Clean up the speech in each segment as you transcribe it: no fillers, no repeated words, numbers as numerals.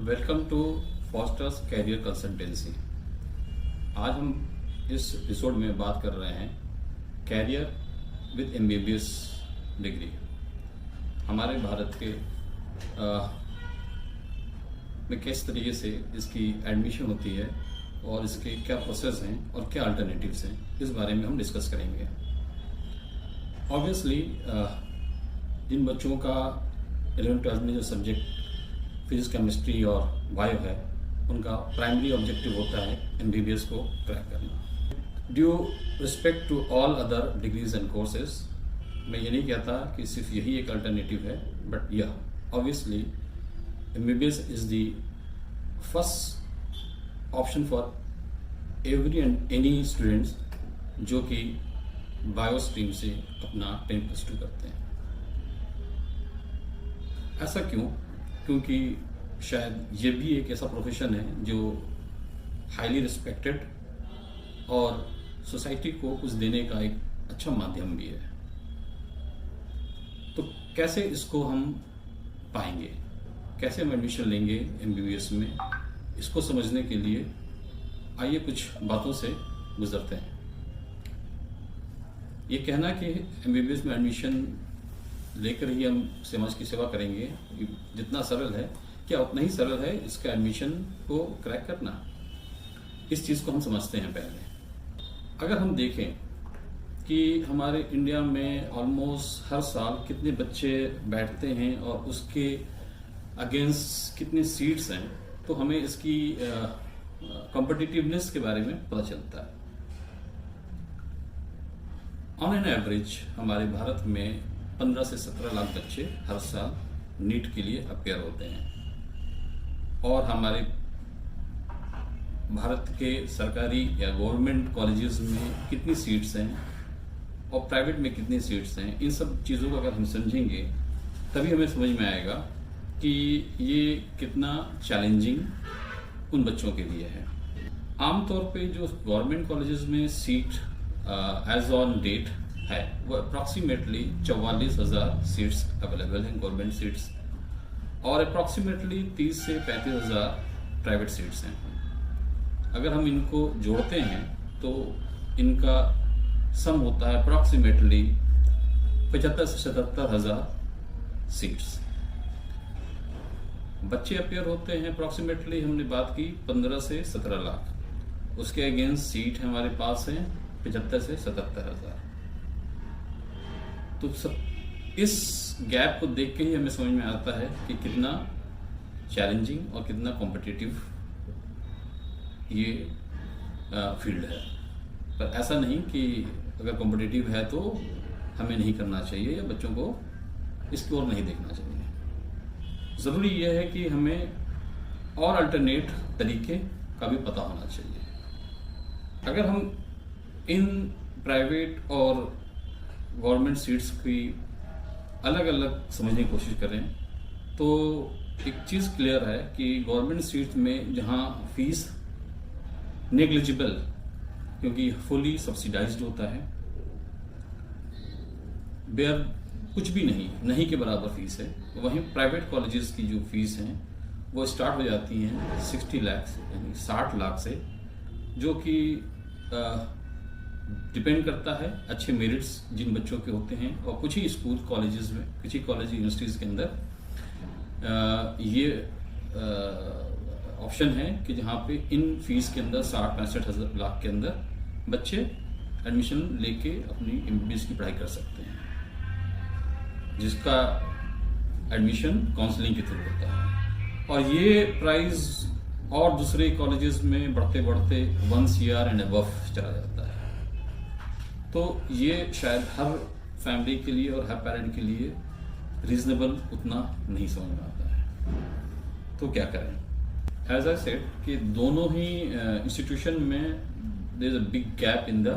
Welcome to Fosters career consultancy. आज हम इस एपिसोड में बात कर रहे हैं कैरियर विद एमबीबीएस डिग्री। हमारे भारत के में किस तरीके से इसकी एडमिशन होती है और इसके क्या प्रोसेस हैं और क्या अल्टरनेटिव्स हैं, इस बारे में हम डिस्कस करेंगे। ऑब्वियसली जिन बच्चों का 11th-12th में जो सब्जेक्ट फिजिक्स, केमिस्ट्री और बायो है, उनका प्राइमरी ऑब्जेक्टिव होता है एमबीबीएस को क्रैक करना। Due respect to all other degrees and courses, मैं ये नहीं कहता कि सिर्फ यही एक अल्टरनेटिव है, बट यह obviously MBBS is the first option for every and any students जो कि बायो स्ट्रीम से अपना 10+2 करते हैं। ऐसा क्यों? क्योंकि शायद ये भी एक ऐसा प्रोफेशन है जो हाईली रिस्पेक्टेड और सोसाइटी को कुछ देने का एक अच्छा माध्यम भी है। तो कैसे इसको हम पाएंगे, कैसे हम एडमिशन लेंगे एमबीबीएस में, इसको समझने के लिए आइए कुछ बातों से गुजरते हैं। ये कहना कि एमबीबीएस में एडमिशन लेकर ही हम समाज की सेवा करेंगे, जितना सरल है, क्या उतना ही सरल है इसका एडमिशन को क्रैक करना? इस चीज़ को हम समझते हैं पहले। अगर हम देखें कि हमारे इंडिया में ऑलमोस्ट हर साल कितने बच्चे बैठते हैं और उसके अगेंस्ट कितने सीट्स हैं, तो हमें इसकी कॉम्पिटिटिवनेस के बारे में पता चलता है। ऑन एन एवरेज हमारे भारत में 15 से 17 लाख बच्चे हर साल नीट के लिए अपेयर होते हैं। और हमारे भारत के सरकारी या गवर्नमेंट कॉलेजेस में कितनी सीट्स हैं और प्राइवेट में कितनी सीट्स हैं, इन सब चीज़ों को अगर हम समझेंगे तभी हमें समझ में आएगा कि ये कितना चैलेंजिंग उन बच्चों के लिए है। आमतौर पे जो गवर्नमेंट कॉलेजेस में सीट एज ऑन डेट है, वो अप्रॉक्सीमेटली 44,000 सीट्स अवेलेबल हैं, गवर्नमेंट सीट्स, और अप्रॉक्सीमेटली 30 से 35,000 प्राइवेट सीट्स हैं। अगर हम इनको जोड़ते हैं तो इनका सम होता है अप्रॉक्सीमेटली 75 से 77,000 सीट्स। बच्चे अपेयर होते हैं अप्रॉक्सीमेटली, हमने बात की 15 से 17 लाख, उसके अगेंस्ट सीट हमारे पास है 75 से 77,000। तो सब इस गैप को देख के ही हमें समझ में आता है कि कितना चैलेंजिंग और कितना कॉम्पिटिटिव ये फील्ड है। पर ऐसा नहीं कि अगर कॉम्पिटिटिव है तो हमें नहीं करना चाहिए या बच्चों को इसकी ओर नहीं देखना चाहिए। ज़रूरी यह है कि हमें और अल्टरनेट तरीके का भी पता होना चाहिए। अगर हम इन प्राइवेट और गवर्नमेंट सीट्स की अलग अलग समझने की कोशिश करें तो एक चीज़ क्लियर है कि गवर्नमेंट सीट्स में जहां फीस नेग्लिजिबल, क्योंकि फुली सब्सिडाइज्ड होता है, बेयर कुछ भी नहीं के बराबर फीस है, वहीं प्राइवेट कॉलेजेस की जो फीस हैं वो स्टार्ट हो जाती हैं 60 लाख यानी 60 लाख से, जो कि डिपेंड करता है अच्छे मेरिट्स जिन बच्चों के होते हैं। और कुछ ही स्कूल कॉलेजेस में, कुछ ही कॉलेज यूनिवर्सिटीज के अंदर ये ऑप्शन है कि जहाँ पे इन फीस के अंदर 60-65 लाख के अंदर बच्चे एडमिशन लेके अपनी एमबीबीएस की पढ़ाई कर सकते हैं, जिसका एडमिशन काउंसलिंग के थ्रू होता है। और ये प्राइस और दूसरे कॉलेजेस में बढ़ते बढ़ते 1 CR एंड अबव चला जाता है। तो ये शायद हर फैमिली के लिए और हर पेरेंट के लिए रीजनेबल उतना नहीं समझ में आता है। तो क्या करें? एज आई सेड कि दोनों ही इंस्टीट्यूशन में there is a big gap in the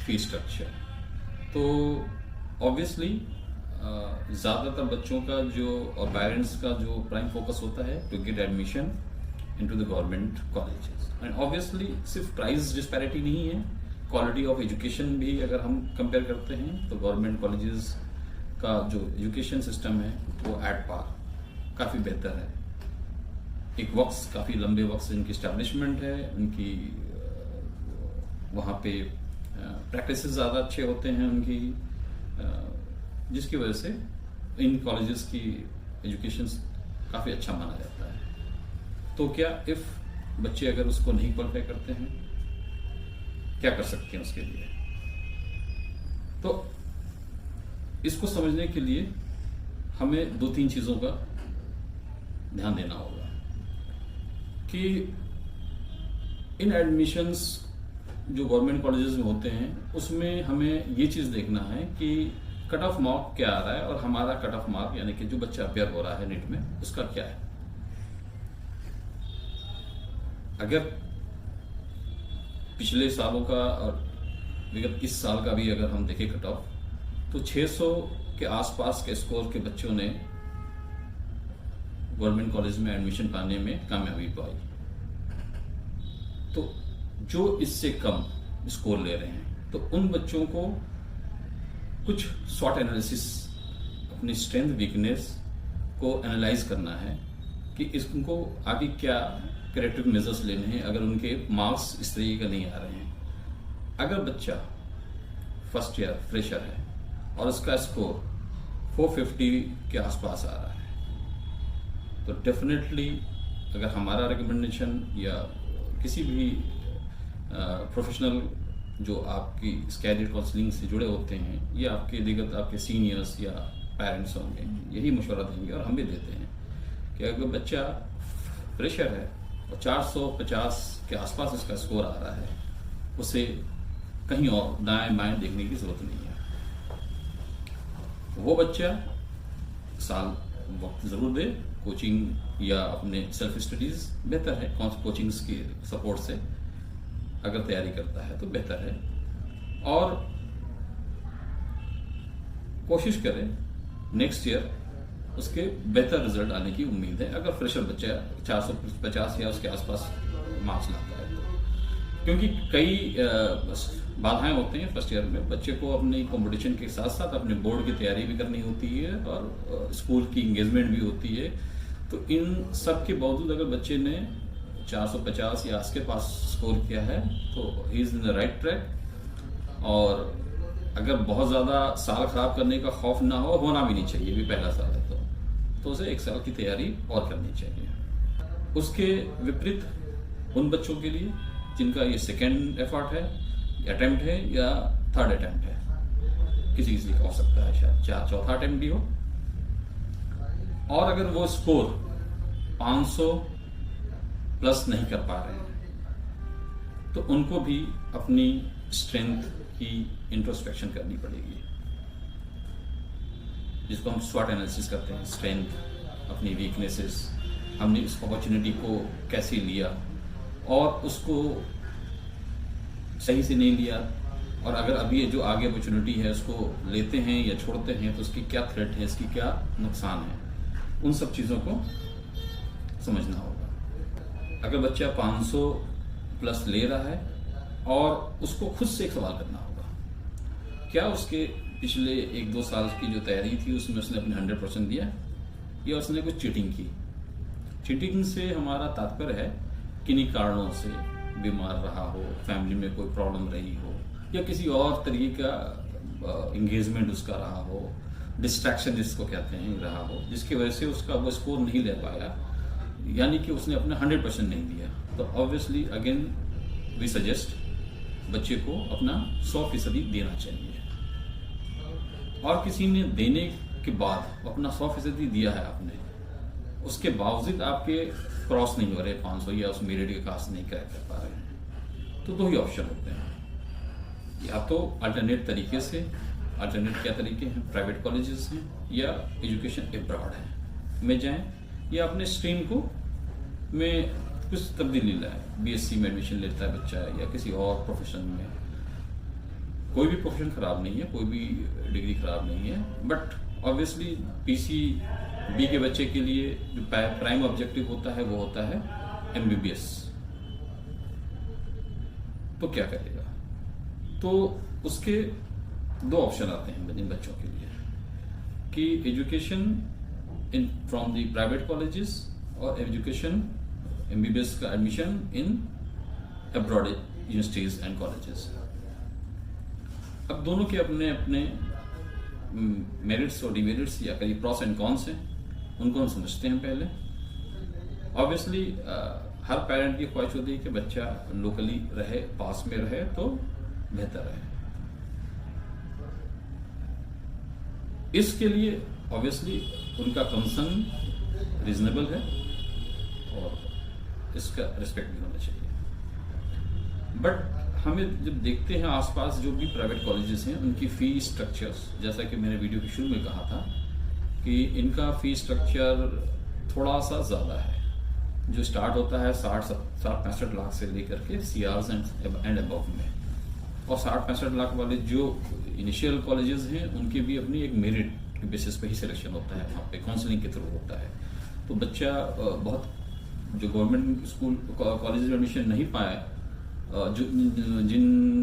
fee structure. तो ऑब्वियसली ज़्यादातर बच्चों का जो और पेरेंट्स का जो प्राइम फोकस होता है to get admission into the government colleges. And obviously सिर्फ प्राइस डिस्पैरिटी नहीं है, क्वालिटी ऑफ एजुकेशन भी अगर हम कंपेयर करते हैं तो गवर्नमेंट कॉलेजेस का जो एजुकेशन सिस्टम है वो एट पार काफ़ी बेहतर है। एक वक्त, काफ़ी लंबे वक्त से इनकी स्टैब्लिशमेंट है, उनकी वहाँ पे प्रैक्टिस ज़्यादा अच्छे होते हैं उनकी, जिसकी वजह से इन कॉलेजेस की एजुकेशन काफ़ी अच्छा माना जाता है। तो क्या इफ़ बच्चे अगर उसको नहीं क्वालिफाई करते हैं, क्या कर सकते हैं उसके लिए? तो इसको समझने के लिए हमें 2-3 चीज़ों का ध्यान देना होगा कि इन एडमिशन्स जो गवर्नमेंट कॉलेजेस में होते हैं उसमें हमें ये चीज़ देखना है कि कट ऑफ मार्क क्या आ रहा है और हमारा कट ऑफ मार्क यानी कि जो बच्चा अपेयर हो रहा है नीट में उसका क्या है। अगर पिछले सालों का और विगत इस साल का भी अगर हम देखें कट ऑफ, तो 600 के आसपास के स्कोर के बच्चों ने गवर्नमेंट कॉलेज में एडमिशन पाने में कामयाबी पाई। तो जो इससे कम स्कोर ले रहे हैं तो उन बच्चों को कुछ स्वॉट एनालिसिस, अपनी स्ट्रेंथ वीकनेस को एनालाइज करना है कि इसको आगे क्या करेक्टिव मेजर्स लेने हैं अगर उनके मार्क्स इस तरीके का नहीं आ रहे हैं। अगर बच्चा फर्स्ट ईयर फ्रेशर है और उसका स्कोर 450 के आसपास आ रहा है तो डेफिनेटली अगर हमारा रिकमेंडेशन या किसी भी प्रोफेशनल जो आपकी कैरियर काउंसलिंग से जुड़े होते हैं या आपके दिग्गज आपके सीनियर्स या पेरेंट्स होंगे, यही मशवरा देंगे और हम भी देते हैं कि अगर बच्चा फ्रेशर है और 450 के आसपास इसका स्कोर आ रहा है, उसे कहीं और दाएं बाएं देखने की जरूरत नहीं है। वो बच्चा साल वक्त जरूर दे, कोचिंग या अपने सेल्फ स्टडीज बेहतर है, कोचिंग्स की सपोर्ट से अगर तैयारी करता है तो बेहतर है, और कोशिश करें नेक्स्ट ईयर उसके बेहतर रिजल्ट आने की उम्मीद है अगर फ्रेशर बच्चा 450 या उसके आसपास मार्क्स लाता है तो। क्योंकि कई बाधाएं होती हैं फर्स्ट ईयर में, बच्चे को अपनी कंपटीशन के साथ साथ अपने बोर्ड की तैयारी भी करनी होती है और स्कूल की इंगेजमेंट भी होती है। तो इन सब के बावजूद अगर बच्चे ने 450 या इसके पास स्कोर किया है तो he is in the right track. और अगर बहुत ज़्यादा साल खराब करने का खौफ ना हो, होना भी नहीं चाहिए, भी पहला साल है तो उसे 1 साल की तैयारी और करनी चाहिए। उसके विपरीत उन बच्चों के लिए जिनका ये सेकेंड एफर्ट है, अटेम्प्ट है या थर्ड अटेम्प्ट है, किसी किसी का हो सकता है शायद चौथा अटेम्प्ट भी हो, और अगर वो स्कोर 500 प्लस नहीं कर पा रहे हैं तो उनको भी अपनी स्ट्रेंथ की इंट्रोस्पेक्शन करनी पड़ेगी, जिसको हम स्वॉट एनालिसिस करते हैं। स्ट्रेंथ, अपनी वीकनेसेस, हमने इस अपॉर्चुनिटी को कैसे लिया और उसको सही से नहीं लिया, और अगर अभी जो आगे अपॉर्चुनिटी है उसको लेते हैं या छोड़ते हैं तो उसकी क्या थ्रेट है, इसकी क्या नुकसान है, उन सब चीज़ों को समझना होगा। अगर बच्चा 500 प्लस ले रहा है और उसको खुद से एक सवाल करना होगा, क्या उसके पिछले 1-2 साल की जो तैयारी थी उसमें उसने अपने 100% दिया या उसने कुछ चीटिंग की। चीटिंग से हमारा तात्पर्य है किन्हीं कारणों से बीमार रहा हो, फैमिली में कोई प्रॉब्लम रही हो, या किसी और तरीके का इंगेजमेंट उसका रहा हो, डिस्ट्रैक्शन जिसको कहते हैं रहा हो, जिसकी वजह से उसका वो स्कोर नहीं ले पाया, यानी कि उसने अपना 100% नहीं दिया। तो ऑब्वियसली अगेन वी सजेस्ट बच्चे को अपना 100% देना चाहिए। और किसी ने देने के बाद अपना 100% दिया है आपने, उसके बावजूद आपके क्रॉस नहीं हो रहे 500 या उस मेरिट के कास्ट नहीं क्रैक कर पा रहे हैं, तो 2 ही ऑप्शन होते हैं, या तो अल्टरनेट तरीके से, अल्टरनेट क्या तरीके हैं, प्राइवेट कॉलेजेस हैं या एजुकेशन अब्रॉड है में जाएं, या अपने स्ट्रीम को में कुछ तब्दीली लाए, बीएससी में एडमिशन लेता है बच्चा या किसी और प्रोफेशन में। कोई भी प्रोफेशन खराब नहीं है, कोई भी डिग्री खराब नहीं है, बट ऑब्वियसली पीसीबी के बच्चे के लिए जो प्राइम ऑब्जेक्टिव होता है वो होता है एमबीबीएस। तो क्या करेगा? तो उसके 2 ऑप्शन आते हैं इन बच्चों के लिए कि education in from the private colleges और एजुकेशन MBBS का admission in abroad universities and colleges. अब दोनों के अपने अपने मेरिट्स और डिमेरिट्स या कई प्रॉस एंड कॉन्स हैं, उनको हम समझते हैं पहले। ऑब्वियसली हर पेरेंट की ख्वाहिश होती है कि बच्चा लोकली रहे, पास में रहे तो बेहतर रहे। इसके लिए ऑब्वियसली उनका कंसर्न रीजनेबल है और इसका रिस्पेक्ट भी होना चाहिए। बट हमें जब देखते हैं आसपास जो भी प्राइवेट कॉलेजेस हैं, उनकी फी स्ट्रक्चर्स, जैसा कि मैंने वीडियो के शुरू में कहा था कि इनका फी स्ट्रक्चर थोड़ा सा ज़्यादा है, जो स्टार्ट होता है 60-65 लाख से लेकर के CRs एंड अबव में, और 60-65 लाख वाले जो इनिशियल कॉलेजेस हैं उनके भी अपनी एक मेरिट के बेसिस पे ही सिलेक्शन होता है, वहाँ पे काउंसलिंग के थ्रू होता है। तो बच्चा बहुत जो गवर्नमेंट स्कूल कॉलेज में एडमिशन नहीं पाए,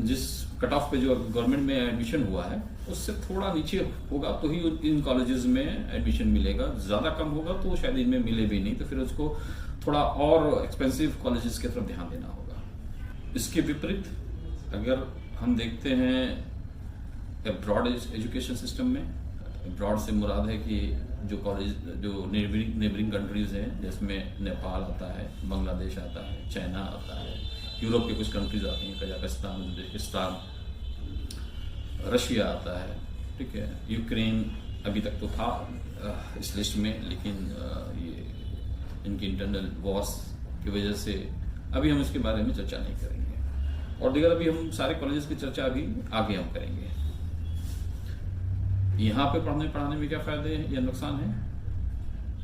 जिस कट ऑफ पे जो गवर्नमेंट में एडमिशन हुआ है उससे थोड़ा नीचे होगा तो ही इन कॉलेजेस में एडमिशन मिलेगा, ज़्यादा कम होगा तो शायद इनमें मिले भी नहीं, तो फिर उसको थोड़ा और एक्सपेंसिव कॉलेजेस की तरफ ध्यान देना होगा। इसके विपरीत अगर हम देखते हैं अब्रॉड एजुकेशन सिस्टम में, अब्रॉड से मुराद है कि जो कॉलेज जो नेबरिंग कंट्रीज हैं, जिसमें नेपाल आता है, बांग्लादेश आता है, चाइना आता है, यूरोप के कुछ कंट्रीज आती हैं, कजाकिस्तान, उज्बेकिस्तान, रशिया आता है, ठीक है, यूक्रेन अभी तक तो था इस लिस्ट में, लेकिन ये इनकी इंटरनल वॉर्स की वजह से अभी हम इसके बारे में चर्चा नहीं करेंगे। और दीगर अभी हम सारे कॉलेजेस की चर्चा अभी आगे हम करेंगे। यहाँ पे पढ़ाने में क्या फायदे हैं या नुकसान है?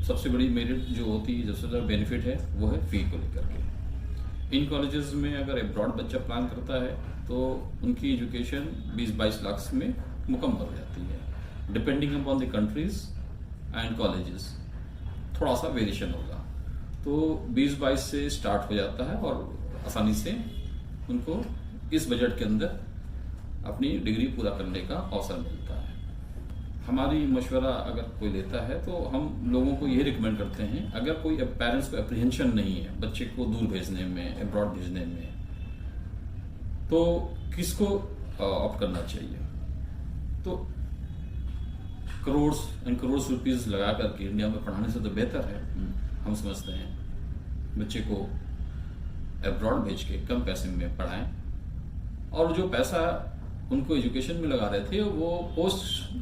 सबसे बड़ी मेरिट जो होती है, सबसे ज़्यादा बेनिफिट है, वो है फी को लेकर के। इन कॉलेजेस में अगर अब्रॉड बच्चा प्लान करता है तो उनकी एजुकेशन 20-22 लाख में मुकम्मल हो जाती है। Depending upon the countries and colleges थोड़ा सा वेरिएशन होगा, तो 20-22 से स्टार्ट हो जाता है और आसानी से उनको इस बजट के अंदर अपनी डिग्री पूरा करने का अवसर मिलता है। हमारी मशवरा अगर कोई लेता है तो हम लोगों को ये रिकमेंड करते हैं, अगर कोई पेरेंट्स को अप्रीहेंशन नहीं है बच्चे को दूर भेजने में, अब्रॉड भेजने में, तो किसको ऑप्ट करना चाहिए? तो करोड़ एंड करोड़ रुपीस लगा करके इंडिया में पढ़ाने से तो बेहतर है, हम समझते हैं, बच्चे को अब्रॉड भेज के कम पैसे में पढ़ाएं, और जो पैसा उनको एजुकेशन में लगा रहे थे वो पोस्ट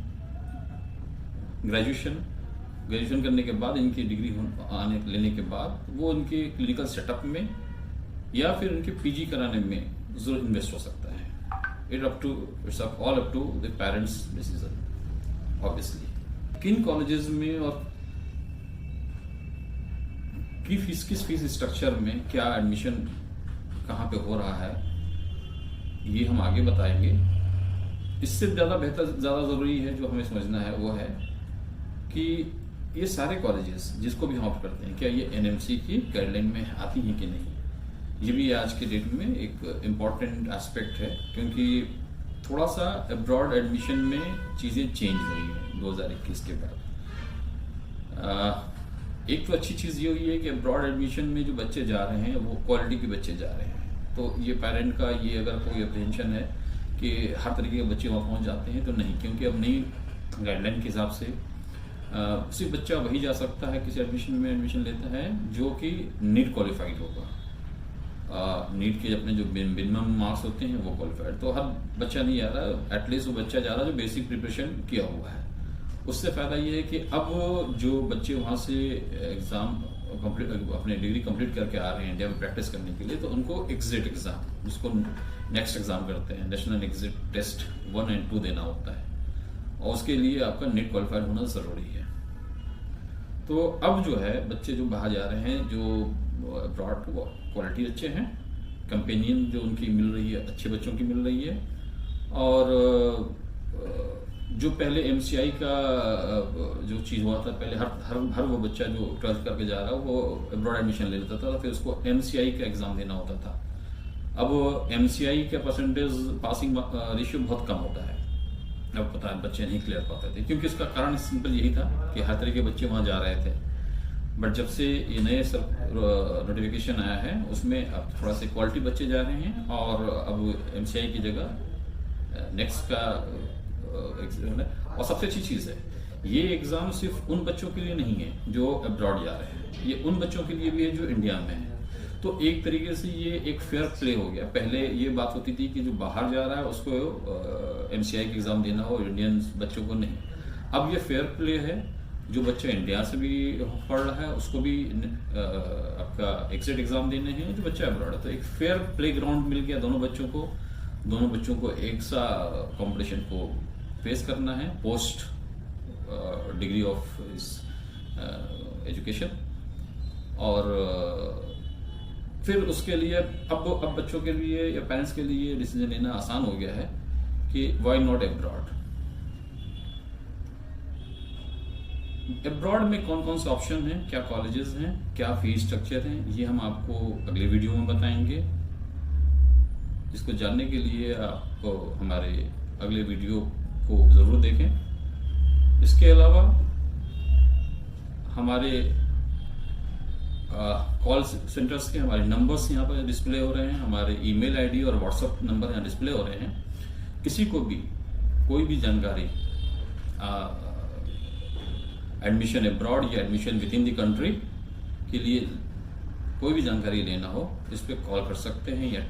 ग्रेजुएशन करने के बाद, इनकी डिग्री लेने के बाद वो उनके क्लिनिकल सेटअप में या फिर उनके PG कराने में जरूर इन्वेस्ट हो सकता है। It's all up to the parents decision obviously. किन कॉलेजेस में और किस फीस स्ट्रक्चर में क्या एडमिशन कहाँ पे हो रहा है, ये हम आगे बताएंगे। इससे ज़्यादा ज़रूरी है जो हमें समझना है वो है कि ये सारे कॉलेजेस जिसको भी हम ऑप्ट करते हैं, क्या ये NMC की गाइडलाइन में आती हैं कि नहीं। ये भी आज के डेट में एक इम्पॉर्टेंट एस्पेक्ट है, क्योंकि थोड़ा सा अब्रॉड एडमिशन में चीज़ें चेंज हुई हैं 2021 के बाद। एक तो अच्छी चीज़ ये हुई है कि अब्रॉड एडमिशन में जो बच्चे जा रहे हैं वो क्वालिटी के बच्चे जा रहे हैं, तो ये पेरेंट का ये अगर कोई अप्रीहेंशन है कि हर तरीके के बच्चे वहाँ पहुँच जाते हैं, तो नहीं, क्योंकि अब नई गाइडलाइन के हिसाब से सिर्फ बच्चा वही जा सकता है किसी एडमिशन में एडमिशन लेता है जो कि नीट क्वालिफाइड होगा। नीट के अपने जो मिनिमम मार्क्स होते हैं वो क्वालिफाइड, तो हर बच्चा नहीं जा रहा, एटलीस्ट वो बच्चा जा रहा है जो बेसिक प्रिपरेशन किया हुआ है। उससे फ़ायदा ये है कि अब जो बच्चे वहाँ से एग्ज़ाम कंप्लीट अपने डिग्री कंप्लीट करके आ रहे हैं इंडिया में प्रैक्टिस करने के लिए, तो उनको एग्जिट एग्ज़ाम, जिसको नेक्स्ट एग्ज़ाम करते हैं, नेशनल एग्जिट टेस्ट 1 और 2 देना होता है, और उसके लिए आपका नीट क्वालिफाइड होना ज़रूरी है। तो अब जो है बच्चे जो बाहर जा रहे हैं, जो अब्रॉड क्वालिटी अच्छे हैं, कंपेनियन जो उनकी मिल रही है अच्छे बच्चों की मिल रही है, और जो पहले MCI का जो चीज़ हुआ था, पहले हर वो बच्चा जो 12th करके जा रहा है वो अब्रॉड एडमिशन ले लेता था, फिर उसको MCI का एग्ज़ाम देना होता था। अब MCI का परसेंटेज पासिंग रेशियो बहुत कम होता है, अब पता है बच्चे नहीं क्लियर पाते थे, क्योंकि इसका कारण सिंपल यही था कि हर तरह के बच्चे वहाँ जा रहे थे। बट जब से ये नए सब नोटिफिकेशन आया है उसमें अब थोड़ा सा क्वालिटी बच्चे जा रहे हैं, और अब एमसीआई की जगह नेक्स्ट का एग्जाम है। और सबसे अच्छी चीज़ है, ये एग्ज़ाम सिर्फ उन बच्चों के लिए नहीं है जो अब्रॉड जा रहे हैं, ये उन बच्चों के लिए भी है जो इंडिया में है। तो एक तरीके से ये एक फेयर प्ले हो गया। पहले ये बात होती थी कि जो बाहर जा रहा है उसको एमसीआई का एग्ज़ाम देना हो, इंडियन बच्चों को नहीं। अब ये फेयर प्ले है, जो बच्चा इंडिया से भी पढ़ रहा है उसको भी आपका एग्जिट एग्ज़ाम देने हैं, जो बच्चा अब्रॉड है। तो एक फेयर प्ले ग्राउंड मिल गया दोनों बच्चों को एक सा कॉम्पिटिशन को फेस करना है पोस्ट डिग्री ऑफ एजुकेशन। और फिर उसके लिए अब बच्चों के लिए या पेरेंट्स के लिए डिसीजन लेना आसान हो गया है कि व्हाई नॉट अब्रॉड। अब्रॉड में कौन कौन से ऑप्शन हैं, क्या कॉलेजेस हैं, क्या फीस स्ट्रक्चर हैं, ये हम आपको अगले वीडियो में बताएंगे। जिसको जानने के लिए आपको हमारे अगले वीडियो को ज़रूर देखें। इसके अलावा हमारे कॉल सेंटर्स के हमारे नंबर्स यहाँ पर डिस्प्ले हो रहे हैं, हमारे ईमेल आईडी और व्हाट्सएप नंबर यहाँ डिस्प्ले हो रहे हैं। किसी को भी कोई भी जानकारी एडमिशन अब्रॉड या admission with in the country के लिए कोई भी जानकारी लेना हो, इस पर कॉल कर सकते हैं या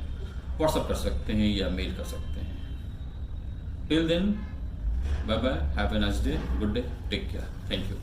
व्हाट्सएप कर सकते हैं या मेल कर सकते हैं। Till then, bye bye, have a nice day, good day, take care, thank you.